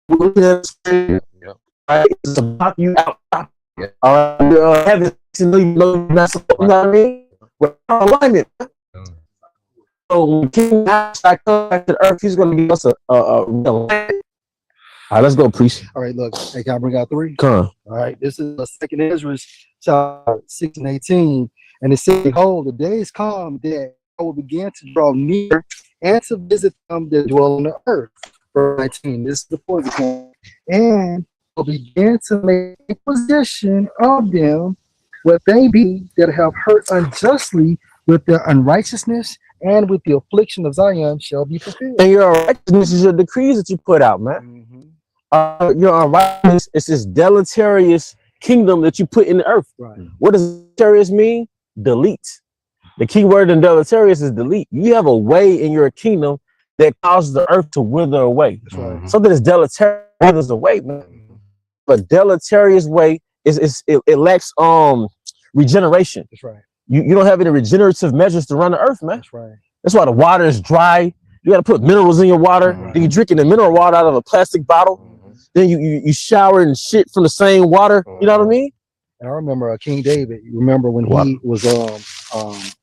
Right? It's about you out. Having to know you know what I mean? We're out of alignment. So when King Abstract comes back to the earth, he's going to give us a real land. All right, let's go, priest. All right, look, hey, can I bring out 3? Come on. All right, this is the second Ezra, chapter 6 and 18. And it says, behold, the days come that I will begin to draw near and to visit them that dwell on the earth. Verse 19, this is the fourth point. And will begin to make inquisition of them what they be that have hurt unjustly with their unrighteousness, and with the affliction of Zion shall be fulfilled. And your righteousness is your decrees that you put out, man. Your unrighteousness is this deleterious kingdom that you put in the earth. Right. What does deleterious mean? Delete. The key word in deleterious is delete. You have a way in your kingdom that causes the earth to wither away. That's right. Something that's deleterious withers away, man. But deleterious way it lacks regeneration. That's right. You don't have any regenerative measures to run the earth, man. That's right. That's why the water is dry. You got to put minerals in your water. Then you're drinking the mineral water out of a plastic bottle. Then you shower and shit from the same water. You know what I mean? And I remember King David. You remember when he was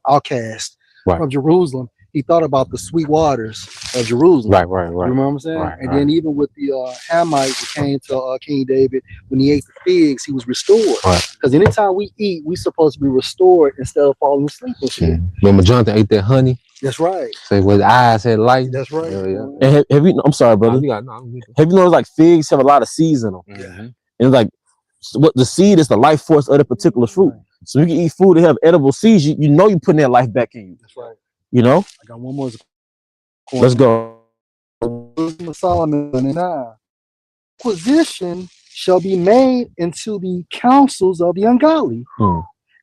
outcast from Jerusalem? He thought about the sweet waters of Jerusalem. Right. You remember what I'm saying? Right, and then even with the Hamite that came to King David, when he ate the figs, he was restored. Because anytime we eat, we supposed to be restored instead of falling asleep and shit. Remember Jonathan ate that honey? That's right. Say where the eyes had light. That's right. And have you? I'm sorry, brother. Have you noticed like figs have a lot of seeds in them? And it's like what the seed is the life force of the particular fruit. So you can eat food that have edible seeds. You know you're putting that life back in you. That's right. You know. I got one more. Let's go. Solomon and acquisition shall be made into the counsels of the ungodly,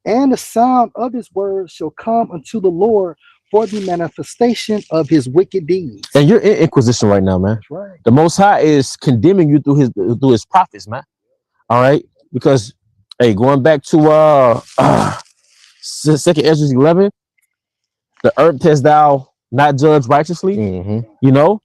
and the sound of his words shall come unto the Lord for the manifestation of his wicked deeds. And you're in inquisition right now, man. That's right. The Most High is condemning you through his prophets, man. All right, because hey, going back to Second Ezra 11, the earth hast thou not judged righteously. You know,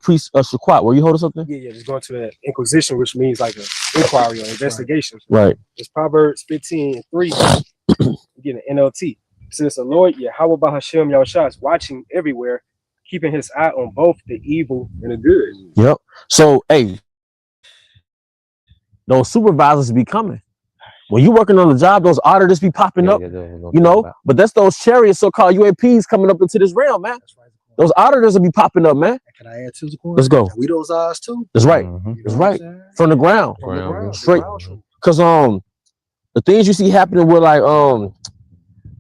priest Shaquat, were you holding something? Yeah, just going to that inquisition, which means like an inquiry or investigation. Right. It's Proverbs 15:3. You get an NLT. Since the Lord Yahweh Bahashem Yahushua is watching everywhere, keeping his eye on both the evil and the good. Yep. So, hey, those supervisors be coming. When you working on the job, those auditors be popping up, you know, but that's those chariots, so-called UAPs coming up into this realm, man. That's right. Those auditors will be popping up, man. Can I add to the corner? Let's go. We those eyes too. That's right. That's right. From the ground. Straight. Because the things you see happening with like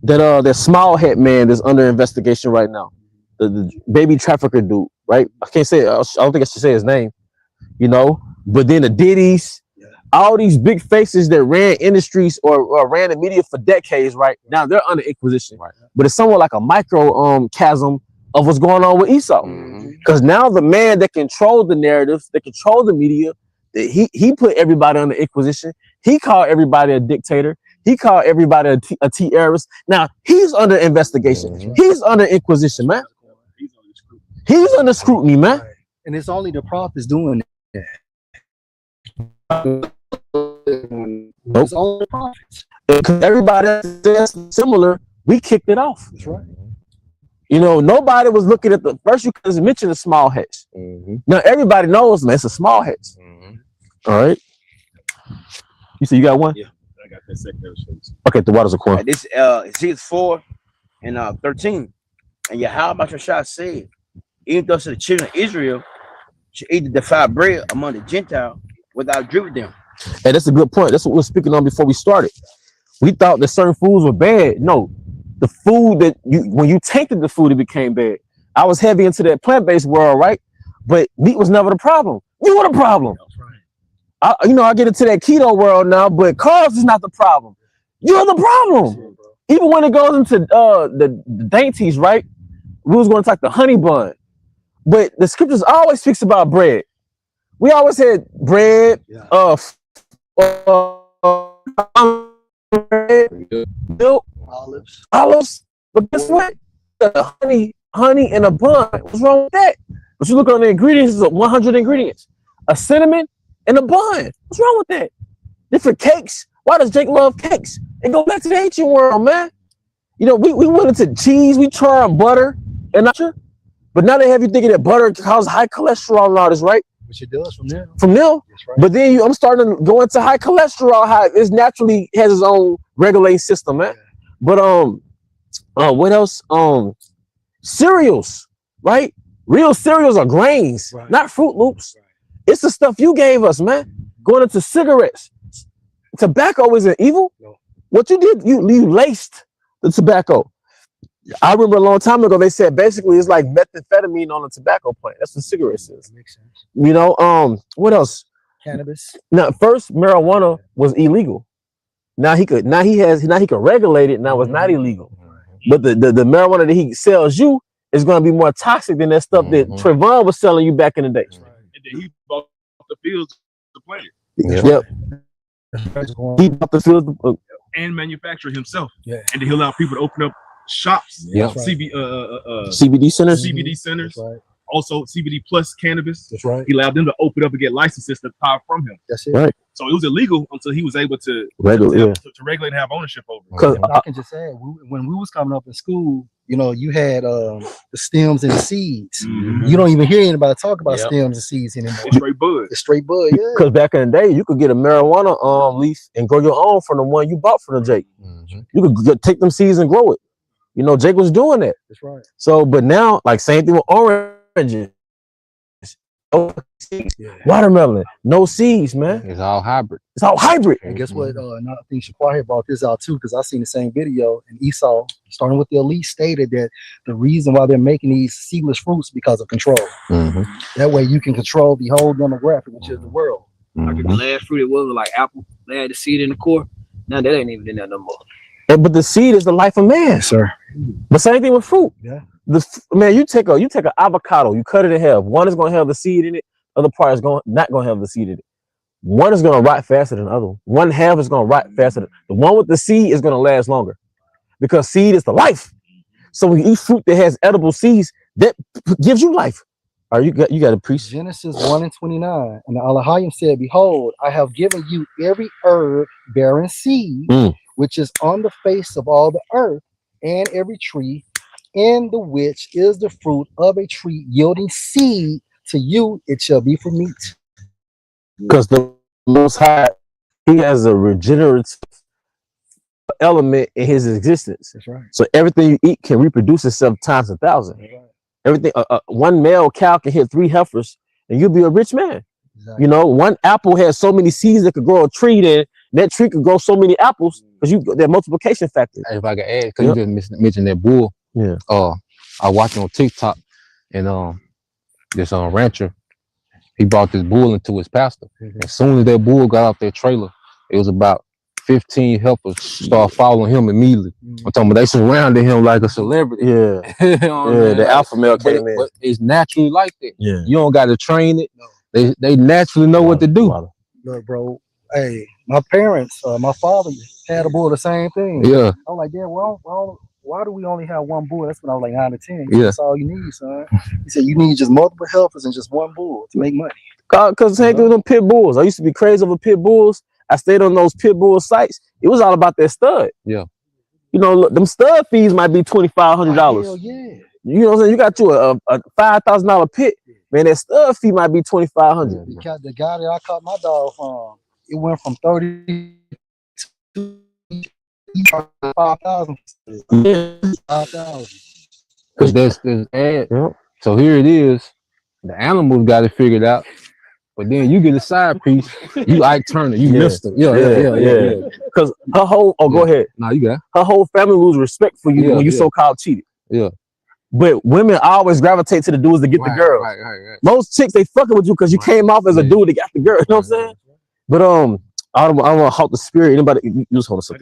that small head man that's under investigation right now. The baby trafficker dude, right? I can't say I don't think I should say his name, you know, but then the Diddy's. All these big faces that ran industries or ran the media for decades, right now they're under inquisition. But it's somewhat like a micro chasm of what's going on with Easu, because now the man that controlled the narrative, that controlled the media, he put everybody under inquisition. He called everybody a dictator. He called everybody a terrorist. Now he's under investigation. He's under inquisition, man. He's under scrutiny, man. And it's only the prophets doing that. It's only the prophets. Because everybody else similar, we kicked it off. That's right. You know, nobody was looking at the first. You could mention the small hedge. Now everybody knows, man, it's a small hedge. All right. You said you got one? Yeah, I got that second. Okay, the waters are cool. This Ezekiel 4 and 13. And Yahweh Shah said, even those of the children of Israel should eat the defiled bread among the Gentiles without drink with them. Hey, that's a good point. That's what we were speaking on before we started. We thought that certain foods were bad. No, the food that when you tainted the food, it became bad. I was heavy into that plant-based world, right? But meat was never the problem. You were the problem. I get into that keto world now, but carbs is not the problem. You're the problem. Even when it goes into the dainties, right? We was going to talk the honey bun, but the scriptures always speaks about bread. We always had bread, milk, olives. But guess what? Honey, and a bun. What's wrong with that? But you look on the ingredients, it's 100 ingredients. a cinnamon, and a bun. What's wrong with that? Different cakes. Why does Jake love cakes? It go back to the ancient world, man. You know, we went into cheese, we tried butter, and but now they have you thinking that butter causes high cholesterol and all this, right? Which it does from there. From there. That's right. But then I'm starting to go into high cholesterol. How it naturally has its own regulating system, man. Yeah. But what else? Cereals, right? Real cereals are grains, Right. not Fruit Loops. Right. It's the stuff you gave us, man. Going into cigarettes. Tobacco isn't evil. No. What you did, you laced the tobacco. I remember a long time ago they said basically it's like methamphetamine on a tobacco plant. That's what cigarettes is. That makes sense. You know, what else? Cannabis. Now, first marijuana was illegal. Now he could regulate it. Now it's not illegal. But the marijuana that he sells you is going to be more toxic than that stuff that Trayvon was selling you back in the day. And then he bought the fields to plant Yep. it He bought the field. and manufacture it himself. Yeah. And then he allowed people to open up shops, Yep. CBD centers. CBD centers, That's right. also CBD plus cannabis. That's right. He allowed them to open up and get licenses to power from him. That's it. Right. So it was illegal until he was able to Regulate, to regulate and have ownership over it. Because I can just add, when we was coming up in school, you know, you had the stems and the seeds. You don't even hear anybody talk about stems and seeds anymore. It's straight bud. It's straight bud, yeah. Because back in the day, you could get a marijuana leaf and grow your own from the one you bought from the Jake. You could take them seeds and grow it. You know, Jake was doing that. That's right. So, but now, like same thing with oranges. No seeds. Yeah. Watermelon, no seeds, man. It's all hybrid. It's all hybrid. And guess what? And I think Shaquar had brought this out too, because I seen the same video. And Esau, starting with the elite, stated that the reason why they're making these seedless fruits because of control. That way you can control the whole demographic, which is the world. Like the last fruit it was like apple. They had the seed in the core. Now that ain't even in there no more. But the seed is the life of man. Sir. But same thing with fruit. Yeah. Man, you take an avocado, you cut it in half. One is gonna have the seed in it, other part is not gonna have the seed in it. One is gonna rot faster than the other. One half is gonna rot faster than the one with the seed is gonna last longer. Because seed is the life. So when you eat fruit that has edible seeds, that gives you life. Are you got a priest? Genesis 1:29. And the Elohim said, behold, I have given you every herb bearing seed, which is on the face of all the earth, and every tree, in the which is the fruit of a tree yielding seed. To you it shall be for meat. Because the Most High, he has a regenerative element in his existence. That's right. So everything you eat can reproduce itself times 1,000. That's right. Everything, one male cow can hit 3 heifers, and you'll be a rich man. Exactly. You know, one apple has so many seeds that could grow a tree, then that tree could grow so many apples because that multiplication factor. If I could add, because you just mentioned that bull. Yeah. I watched on TikTok, and this rancher, he brought this bull into his pasture. As soon as that bull got off that trailer, it was about 15 heifers start following him immediately. I'm talking about they surrounded him like a celebrity. Yeah. You know what I mean? The alpha male came in. But it's naturally like that. Yeah. You don't got to train it. No. They naturally know what to do. Look, bro. Hey, my parents, my father had a bull, the same thing. Yeah. I'm like, Dad, why do we only have one bull? That's when I was like 9 or 10. He said, Yeah. that's all you need, son. He said, you need just multiple heifers and just one bull to make money. Because same thing with them pit bulls. I used to be crazy over pit bulls. I stayed on those pit bull sites. It was all about that stud. Yeah. You know, look, them stud fees might be $2,500. Hell yeah. You know what I'm saying? You got you a $5,000 pit. Man, that stud fee might be $2,500. The guy that I caught my dog from, it went from 30 to 5,000. Yeah. 5,000. Because that's ad. Yep. So here it is. The animals got it figured out. But then you get a side piece. You Ike Turner. You missed it. Yeah. Because her whole, go ahead. Nah, you got it. Her whole family lose respect for you when you so-called cheated. Yeah. But women always gravitate to the dudes to get the girls. Right. Most chicks, they fucking with you because you came off as a dude that got the girl. You know what I'm saying? But I don't want to halt the spirit. Anybody, you just hold us up.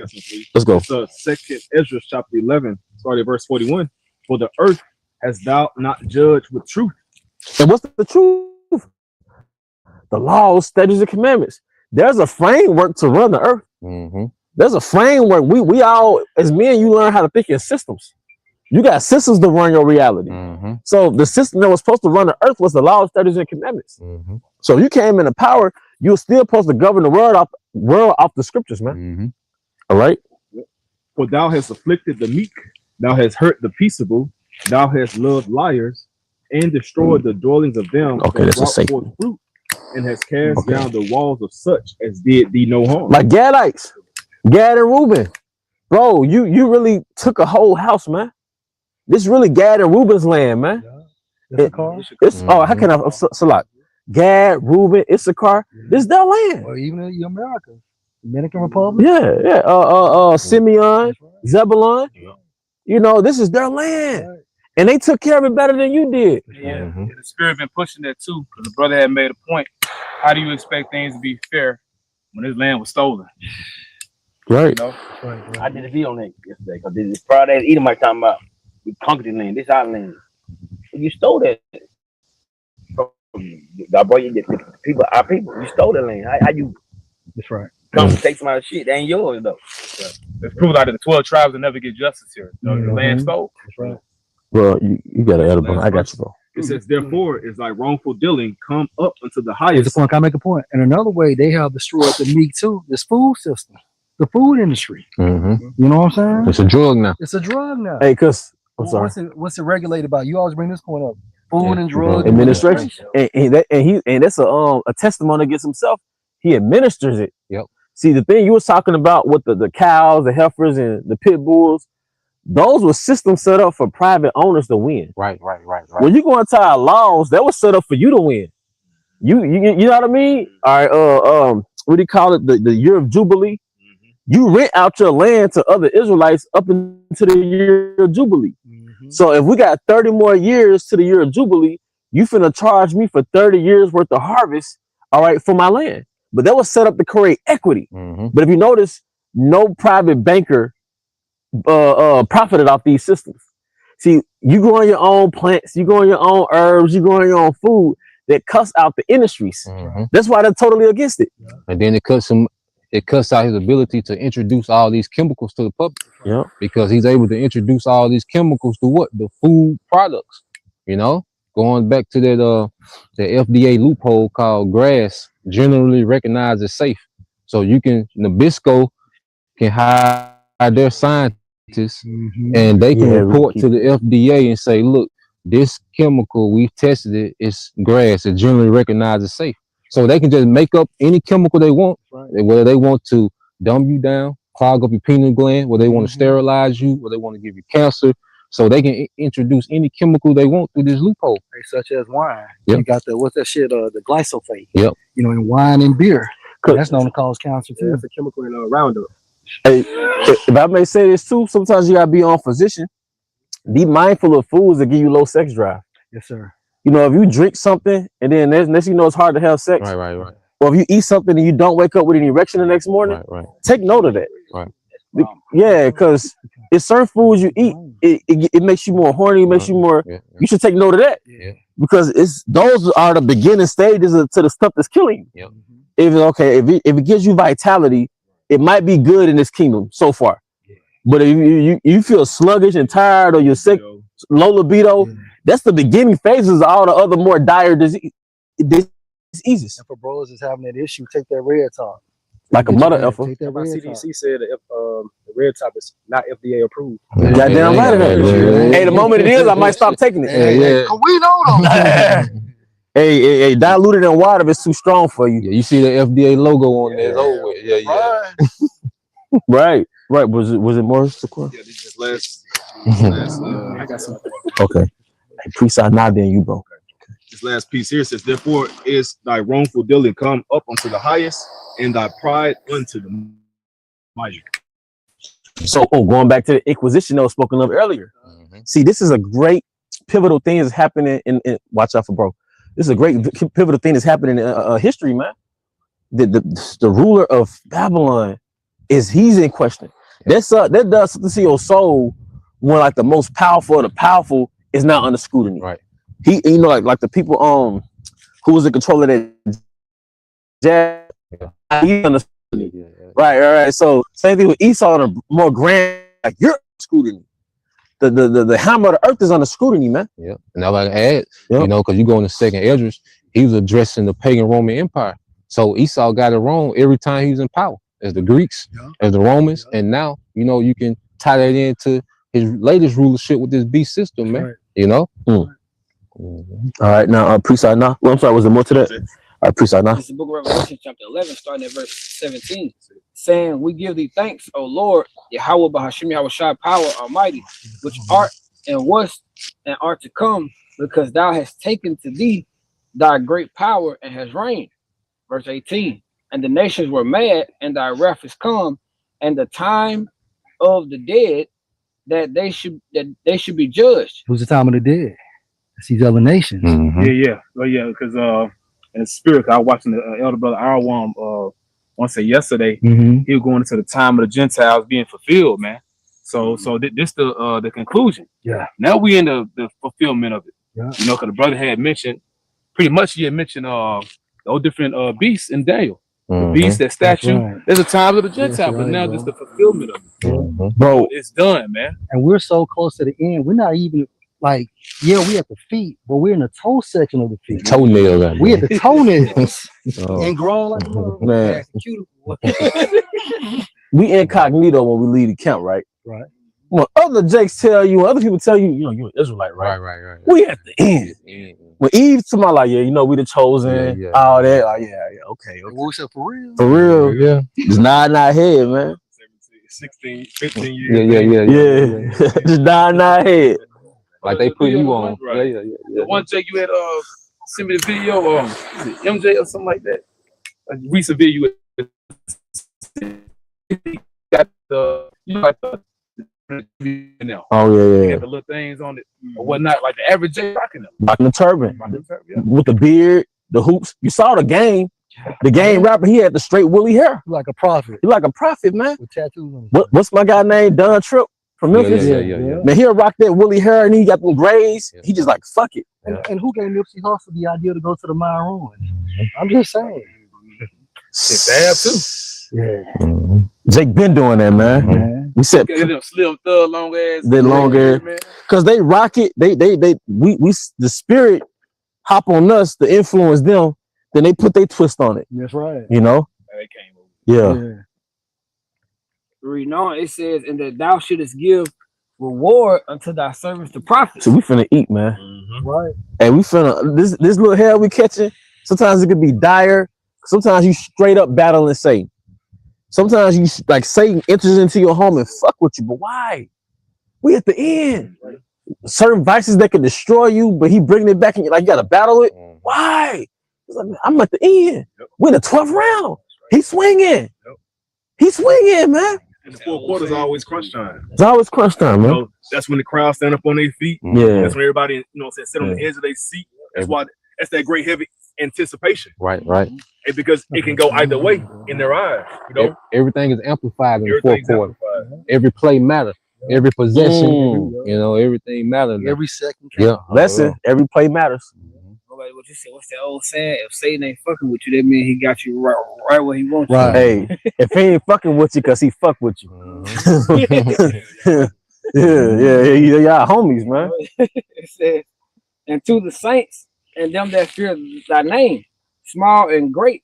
Let's go. So 2nd Ezra chapter 11, starting at verse 41. For the earth has thou not judged with truth. And what's the truth? The laws, statutes, and commandments. There's a framework to run the earth. There's a framework. We all, as men, you learn how to think in systems. You got systems to run your reality. So the system that was supposed to run the earth was the laws, statutes, and commandments. So if you came into power, you're still supposed to govern the world off the scriptures, man. All right. For thou hast afflicted the meek, thou hast hurt the peaceable, thou hast loved liars, and destroyed the dwellings of them Okay, that that's a brought forth Satan. fruit, and has cast Okay. down the walls of such as did thee no harm. Like Gadites, Gad and Reuben. Bro, you really took a whole house, man. This really Gad and Reuben's land, man. That's a car. It's how can I select Gad, Reuben, Issachar? This is their land. Or even in America, Dominican Republic. Yeah. Simeon, Zebulon. You know, this is their land. And they took care of it better than you did. Yeah, the spirit been pushing that too. Because the brother had made a point. How do you expect things to be fair when his land was stolen? Right. You know? I did a video on that yesterday because this Friday Edomite talking about we conquered the land. This is our land. You stole that. I brought you the people, our people. You stole the land. How you? That's right. Come take some of shit. That ain't yours though. It's proved out of the 12 tribes will never get justice here. The land stole. That's right. Bro, you got an edible. I got you, bro. It says, therefore, it's like wrongful dealing come up unto the Here's highest. the point. Can I make a point? And another way they have destroyed the meat too. This food system, the food industry. You know what I'm saying? It's a drug now. It's a drug now. Hey, cause I'm sorry. What's it regulated by? You always bring this point up. Food and drug Administration. And that's a testimony against himself. He administers it. Yep. See, the thing you was talking about with the cows, the heifers, and the pit bulls, those were systems set up for private owners to win. Right. When you go into our laws, that was set up for you to win. You know what I mean? All right. What do you call it? The year of Jubilee. You rent out your land to other Israelites up into the year of Jubilee. So if we got 30 more years to the year of Jubilee, you finna charge me for 30 years worth of harvest, all right, for my land. But that was set up to create equity. But if you notice, no private banker profited off these systems. See, you grow on your own plants, you grow on your own herbs, you grow on your own food that cuts out the industries. That's why they're totally against it. And then it cuts out his ability to introduce all these chemicals to the public. Yeah. Because he's able to introduce all these chemicals to what? The food products. You know? Going back to that the FDA loophole called grass, generally recognized as safe. So you can, Nabisco can hire their scientists and they can report to the FDA and say, look, this chemical, we've tested it, it's grass, it's generally recognized as safe. So they can just make up any chemical they want, whether they want to dumb you down, clog up your pineal gland, whether they want to sterilize you, whether they want to give you cancer. So they can introduce any chemical they want through this loophole. Such as wine. Yep. You got what's that shit? The glyphosate. Yep. You know, in wine and beer. That's known to cause cancer too. That's a chemical in Roundup. Hey, if I may say this too, sometimes you gotta be on physician. Be mindful of foods that give you low sex drive. Yes, sir. You know, if you drink something and then next you know it's hard to have sex. Right. Or if you eat something and you don't wake up with an erection the next morning, take note of that. Right. Yeah, because it's certain foods you eat, it makes you more horny, it makes you more. You should take note of that. Because those are the beginning stages to the stuff that's killing you. If it gives you vitality, it might be good in this kingdom so far. But if you feel sluggish and tired or you're sick, low libido, that's the beginning phases of all the other more dire diseases. And for bros is having that issue, take that red top. Like a mother effer. Take that My red CDC said that the red top is not FDA approved. Goddamn right it ain't. Hey, the moment it is, I might stop taking it. We know them. Hey, diluted in water if it's too strong for you. Yeah, you see the FDA logo on there. It's over with. Right. Was it more secure? Yeah, this is last. I got some. Okay. Hey, priest, I nod in you, bro. This last piece here says, therefore is thy wrongful dealing come up unto the highest, and thy pride unto the mighty. So, going back to the Inquisition that was spoken of earlier. See, this is a great pivotal thing that's happening in watch out for bro. This is a great pivotal thing that's happening in history, man. The ruler of Babylon he's in question. That does something to your soul when like the most powerful of the powerful is not under scrutiny. Right. He, you know, like the people who was in control of that jazz, he's under scrutiny. Right. So same thing with Esau on a more grand, like you're scrutiny. The hammer of the earth is under scrutiny, man. Yeah. And I like to add, you know, because you go in the second Esdras, he was addressing the pagan Roman Empire. So Esau got it wrong every time he was in power, as the Greeks, as the Romans, and now you can tie that into his latest rulership with this beast system, man. All right, now Priest now. Well, I'm sorry, was there more to that? All right, Priest now. It's the book of Revelation, chapter 11, starting at verse 17, saying, "We give thee thanks, O Lord, Yahweh Bahashim Yahweh Power Almighty, which art and was and art to come, because thou hast taken to thee thy great power and has reigned." Verse 18, "And the nations were mad, and thy wrath is come, and the time of the dead that they should be judged." Who's the time of the dead? It's these other nations. Yeah. Well, yeah, because in spirit, I was watching the elder brother Arwam want to say yesterday, he was going into the time of the Gentiles being fulfilled, man. So this the conclusion. Yeah. Now we in the fulfillment of it. Yeah. Because the brother had mentioned, pretty much he had mentioned all different beasts in Daniel. The beast, that statue. Right. There's a time of the Gentile, but now just the fulfillment of it. Bro, It's done, man. And we're so close to the end. We're not even like, yeah, we at the feet, but we're in the toe section of the feet. Toenail. We at the toenails and grown like man. We incognito when we leave the camp, right? Right. When other Jakes tell you, other people tell you, you're an Israelite, right? Right. We at the end. When Eve to my like, yeah, we the chosen, all that. Like, yeah, okay. We said for real. For real. Yeah. Just nod head, man. 16, 15 years. Yeah. Just nod head. Like they put you on. Right. Yeah. The one Jake you had send me the video, was it MJ or something like that. A recent video got the now. Oh yeah. Got the little things on it or whatnot, like the average Jake rocking them. Rocking the turban. Yeah. With the beard, the hoops. You saw the game. The game rapper, he had the straight woolly hair. Like a prophet. He like a prophet, man. With tattoos on his What's my guy named? Don Tripp from Memphis. Yeah. Man, he'll rock that woolly hair and he got them grays. He just like, fuck it. And who gave Nipsey Hussle the idea to go to the mine ruins? I'm just saying. Shit, they have too. Yeah. Jake been doing that, man. We said Them slim thug long ass. they long hair. Cause they rock it. We the spirit hop on us to influence them. Then they put their twist on it. That's right. They came over. Yeah. Reading on, it says, "And that thou shouldest give reward unto thy servants the prophets." So we finna eat, man. Right. And we finna this little hell we catching. Sometimes it could be dire. Sometimes you straight up battling Satan. Sometimes you like Satan enters into your home and fuck with you. But why? We at the end. Certain vices that can destroy you, but he bringing it back and you like you gotta battle it. Why? It's like, I'm at the end. We're in the 12th round. He's swinging. He's swinging, man. And the fourth quarter is always crunch time. It's always crunch time, man. That's when the crowd stand up on their feet. Yeah. That's when everybody, sit on the edge of their seat. That's that great heavy anticipation. Right. And because it can go either way in their eyes. Everything is amplified in the fourth Everything's quarter. amplified. Every play matters. Every possession, everything matters. Every second. Yeah. Lesson. Every play matters. Like what you said, what's that old saying? If Satan ain't fucking with you, that means he got you right where he wants you. Right. Hey, if he ain't fucking with you, cause he fuck with you. Yeah, homies, man. It says, "And to the saints and them that fear thy name, small and great,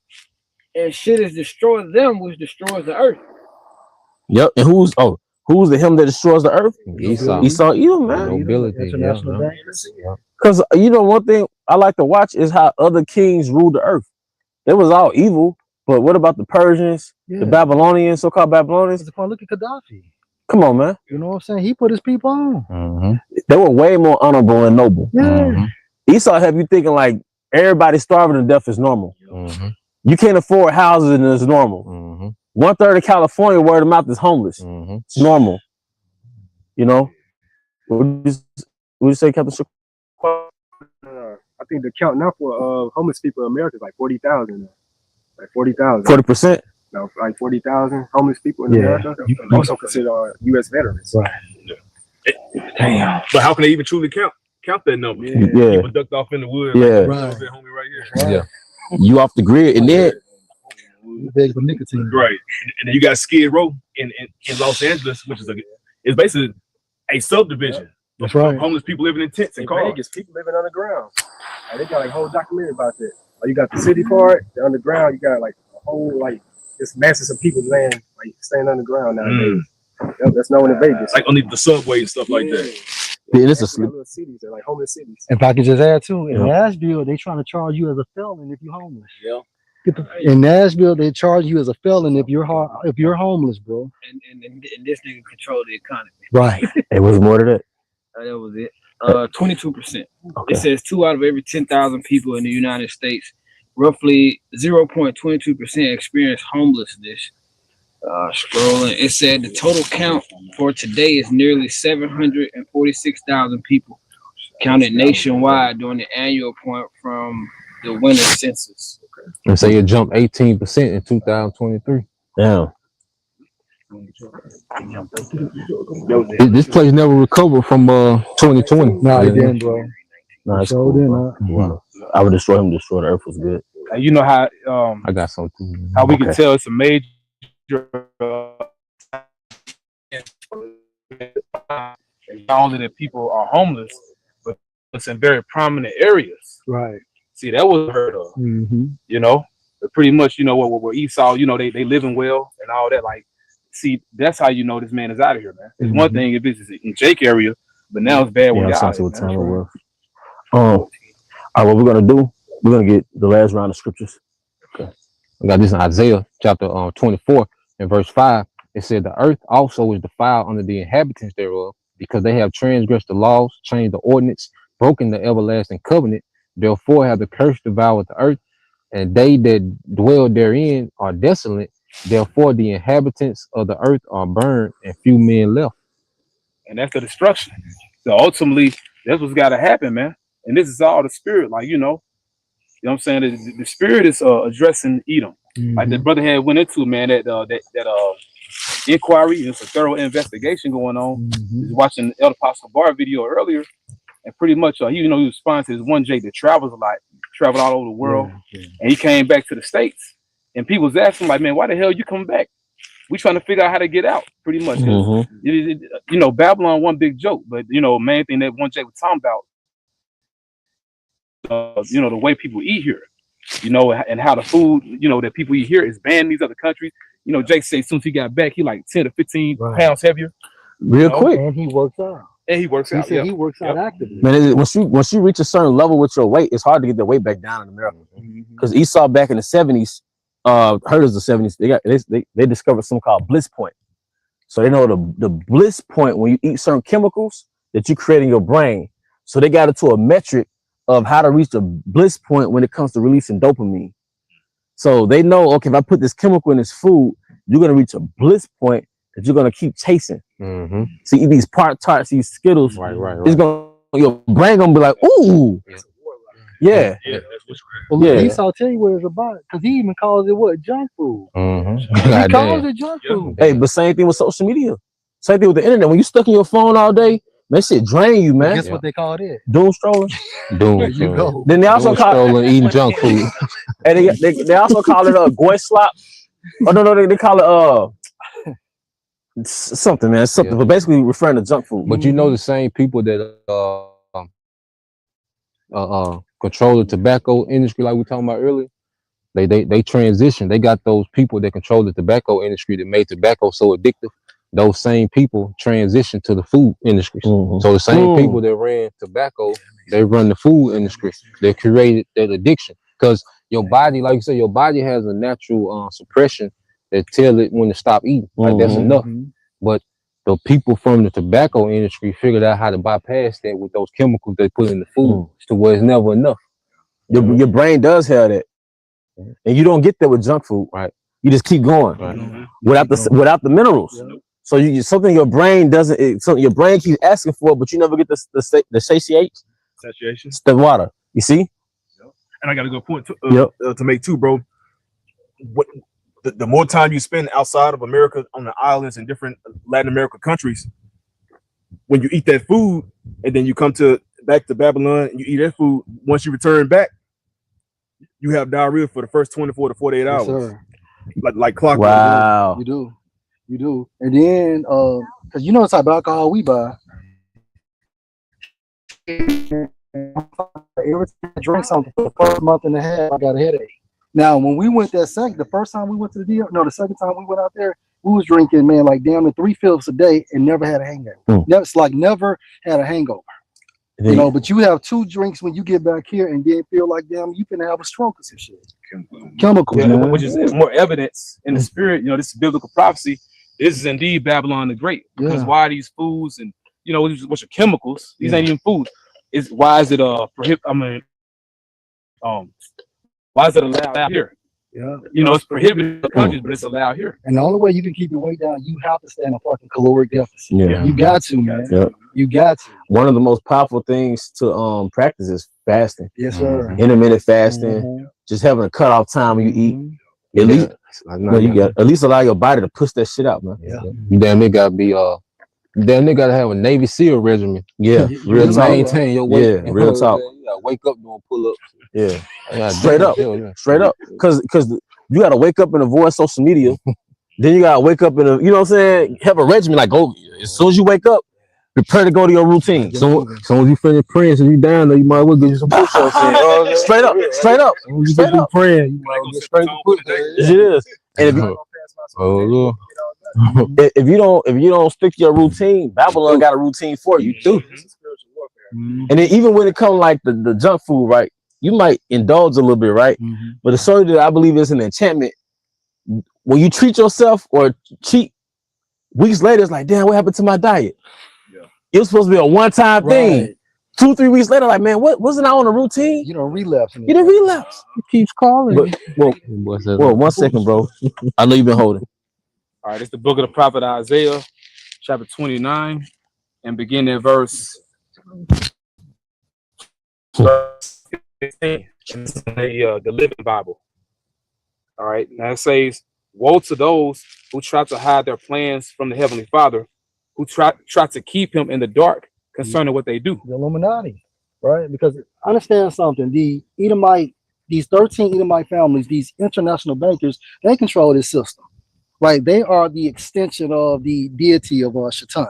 and shouldest destroy them which destroys the earth." Yep. And who's the him that destroys the earth? Esau, Edom, man. nobility. Because one thing I like to watch is how other kings ruled the earth. They was all evil, but what about the Persians, the Babylonians, so-called Babylonians? Look at Gaddafi. Come on, man. You know what I'm saying? He put his people on. They were way more honorable and noble. Yeah. Esau have you thinking like everybody starving to death is normal. You can't afford houses and it's normal. 1/3 of California, word of mouth, is homeless. It's normal. What you say, Captain? I think the count now for homeless people in America is like 40,000. Like 40,000. 40%. No, like 40,000 homeless people in America. Also consider U.S. veterans. Right. Damn. But how can they even truly count that number? Yeah. People ducked off in the woods. Yeah. Like, that homie right here. You off the grid, and then Big for nicotine. Right. And then you got Skid Row in Los Angeles, which is it's basically a subdivision That's right. Homeless people living in tents and In cars. Vegas, people living underground. Like, they got like a whole documentary about that. Like, you got the city part, the underground. You got like a whole like this masses of people staying underground nowadays. Yep, that's known in Vegas. Like underneath the subway and stuff like that. Yeah, it's a Actually, little cities, they're like homeless cities. If I could just add too, in Yeah. Nashville, they trying to charge you as a felon if you're homeless. Yeah. In Nashville, they charge you as a felon if you're homeless, bro. And this nigga control the economy. Right. It was more to that. That was it. 22%. Okay. It says 2 out of every 10,000 people in the United States, roughly 0.22% experience homelessness. Scrolling, it said the total count for today is nearly 746,000 people counted nationwide during the annual point from the winter census. And say it jumped 18% in 2023. Damn. This place never recovered from 2020. No, it didn't, bro. No, it's So cool. did Bro. not. Wow. I would destroy him. Destroy the earth was good. And you know how I got some too. how we can Okay. tell it's a major not only that people are homeless, but it's in very prominent areas. Right. See, that was heard of, Mm-hmm. you know. But pretty much, you know, where Esau, you know, they living well and all that. Like, see, that's how you know this man is out of here, man. It's one thing if it's in Jake area, but now it's bad when Yeah, y'all. I'm what time it was. All right, what we're gonna do? We're gonna get the last round of scriptures. We got this in Isaiah chapter 24 and verse 5. It said, the earth also is defiled under the inhabitants thereof, because they have transgressed the laws, changed the ordinance, broken the everlasting covenant. Therefore have the curse devoured the earth, and they that dwell therein are desolate. Therefore the inhabitants of the earth are burned, and few men left. And that's the destruction. So ultimately, that's what's got to happen, man. And this is all the spirit, like, you know what I'm saying? The spirit is addressing Edom. Like the brother had went into, man, that inquiry. It's a thorough investigation going on. He was watching the Elder Apostle Bar video earlier, and pretty much he was responding to this one Jake that travels a lot, traveled all over the world, and he came back to the States, and people was asking like, man, why the hell you coming back? We trying to figure out how to get out, pretty much. You know, Babylon one big joke, but you know, main thing that one Jake was talking about, you know, the way people eat here, you know, and how the food, you know, that people eat here is banned in these other countries. You know, Jake said as soon as he got back, he like 10 to 15 pounds heavier. Real quick. And he works out. And he works He out. said he works out actively. Man, once you reach a certain level with your weight, it's hard to get the weight back down in America. Because Esau back in the 70s, heard of the 70s, they discovered something called bliss point. So they know the bliss point when you eat certain chemicals that you create in your brain. So they got it to a metric of how to reach the bliss point when it comes to releasing dopamine. So they know, okay, if I put this chemical in this food, you're gonna reach a bliss point that you're gonna keep chasing. So eat these Pop-Tarts, these Skittles, it's gonna, your brain gonna be like, ooh, yeah. Well, Esau tell you what it's about, because he even calls it what? Junk food. He calls it junk food. Hey, but same thing with social media. Same thing with the internet. When you stuck in your phone all day, man, shit drain you, man. Guess what they call it? Doom strolling. There you go. Then they also call it eating junk food. And they also call it goy slop. Oh no, they call it something, man, something. But basically referring to junk food. But you know, the same people that control the tobacco industry, like we were talking about earlier, they transition. They got those people that control the tobacco industry that made tobacco so addictive. Those same people transition to the food industry. So the same people that ran tobacco, they run the food industry. They created that addiction, because your body, like you said, your body has a natural suppression that tell it when to stop eating. Like that's enough. But the people from the tobacco industry figured out how to bypass that with those chemicals they put in the food to where it's never enough. Your brain does have that, and you don't get that with junk food. Right. You just keep going without the minerals. So you something your brain doesn't. Something your brain keeps asking for, but you never get the satiation. It's the water. You see. And I got a good point to make too, bro. What the more time you spend outside of America on the islands and different Latin American countries, when you eat that food and then you come back to Babylon and you eat that food, once you return back, you have diarrhea for the first 24 to 48 hours. Sir. Like clockwork. Wow. You do. And then because you know the type of alcohol we buy. Every time I drank something for the first month and a half, I got a headache. Now, when we went the first time we went to the deal, no, the second time we went out there, we was drinking, man, like damn near 3/5 a day and never had a hangover. Never had a hangover. You know, but you have 2 drinks when you get back here and then feel like damn, you finna have a stroke or some shit. Chemicals, yeah, man. which is more evidence in the spirit. You know, this is biblical prophecy. This is indeed Babylon the Great. Because why are these foods and which are chemicals? These ain't even foods. Why is it why is it allowed here? Yeah, it's prohibited in the countries, but it's allowed here. And the only way you can keep your weight down, you have to stay in a fucking caloric deficit. Yeah. You got to, man. Yeah. You got to. One of the most powerful things to practice is fasting. Yes, sir. Intermittent fasting, just having a cutoff time when you eat. At least you got at least allow your body to push that shit out, man. Yeah. You damn near gotta be gotta have a Navy SEAL regimen. Yeah, real talk. Maintain your weight. Yeah, real talk. You gotta wake up doing pull-ups. Yeah, straight up, because you gotta wake up and avoid social media. Then you gotta wake up and you know what I'm saying, have a regimen. Like go as soon as you wake up, prepare to go to your routine. So when you finish praying, so you down there, you might as well get you some push-ups. Straight up. When you get through praying, you might as well get straight to push-ups. It is. And if you don't stick to your routine, Babylon got a routine for you too. And then even when it comes like the junk food, right? You might indulge a little bit, right? But the story that I believe is an enchantment. When you treat yourself or cheat, weeks later, it's like, damn, what happened to my diet? It was supposed to be a one-time thing. 2-3 weeks later, like, man, wasn't I on a routine? You don't relapse. You didn't relapse. It keeps calling. Well, 1 second, bro. I know you've been holding. All right, it's the book of the prophet Isaiah, chapter 29, and beginning at verse 15. It's in the Living Bible. All right, now it says, "Woe to those who try to hide their plans from the Heavenly Father, who try to keep him in the dark concerning what they do." The Illuminati, right? Because understand something, these 13 Edomite families, these international bankers, they control this system, right? They are the extension of the deity of Shaitan,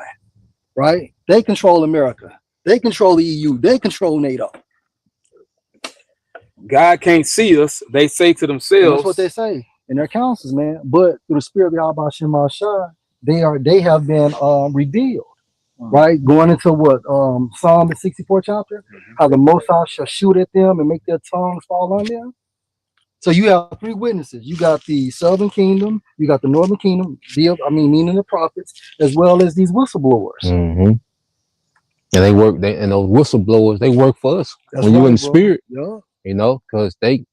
right? They control America. They control the EU. They control NATO. God can't see us, they say to themselves. That's what they say in their councils, man. But through the spirit of Yahweh Shem Shah, they have been revealed. Right, going into what Psalm the 64th chapter, how the Most High shall shoot at them and make their tongues fall on them. So you have 3 witnesses. You got the Southern Kingdom, you got the Northern Kingdom, meaning the prophets, as well as these whistleblowers. And they work. And those whistleblowers, they work for us. That's when you're right, in the spirit, because they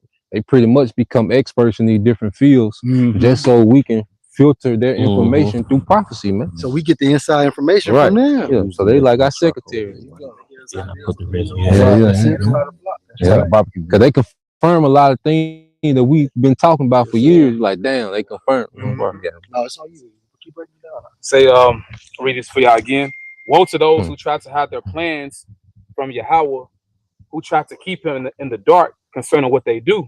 pretty much become experts in these different fields, just so we can filter their information through prophecy, man. So we get the inside information from them. Yeah. So they like our secretaries. Because they confirm a lot of things that we've been talking about for years. Like, damn, they confirm. No, it's all you. Keep breaking it down. Say, read this for y'all again. Woe to those who try to hide their plans from Yahweh, who try to keep him in the dark concerning what they do.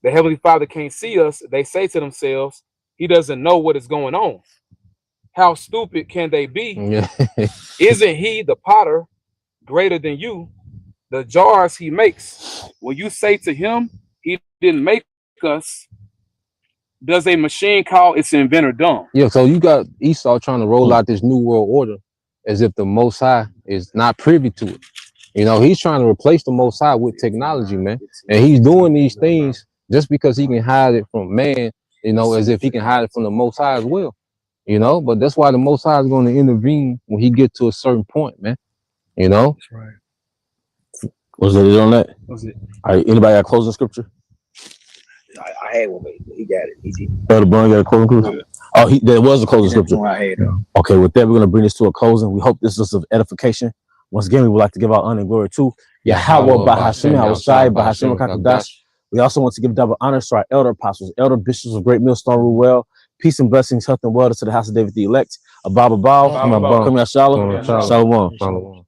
The Heavenly Father can't see us. They say to themselves, he doesn't know what is going on. How stupid can they be? Isn't he the potter greater than you? The jars he makes. When you say to him, he didn't make us, does a machine call its inventor dumb? Yeah, so you got Esau trying to roll out this new world order as if the Most High is not privy to it. He's trying to replace the Most High with technology, man. And he's doing these things just because he can hide it from man, as if he can hide it from the Most High as well. But that's why the Most High is going to intervene when he gets to a certain point, man. That's right. Was it on that? Was it? All right, anybody got closing scripture? I had one, but he got it. Easy. Brother Brown got a closing scripture? Oh, there was a closing scripture. I had, okay, with that, we're going to bring this to a closing. We hope this is of edification. Once again, we would like to give our honor and glory to Yahweh, Bahashim, Hawashai, Bahashim, Kakadash. We also want to give double honors to our elder apostles, elder bishops of Great Millstone Ruwell. Peace and blessings, health and wellness to the house of David the elect. Abba Baal, Shalom.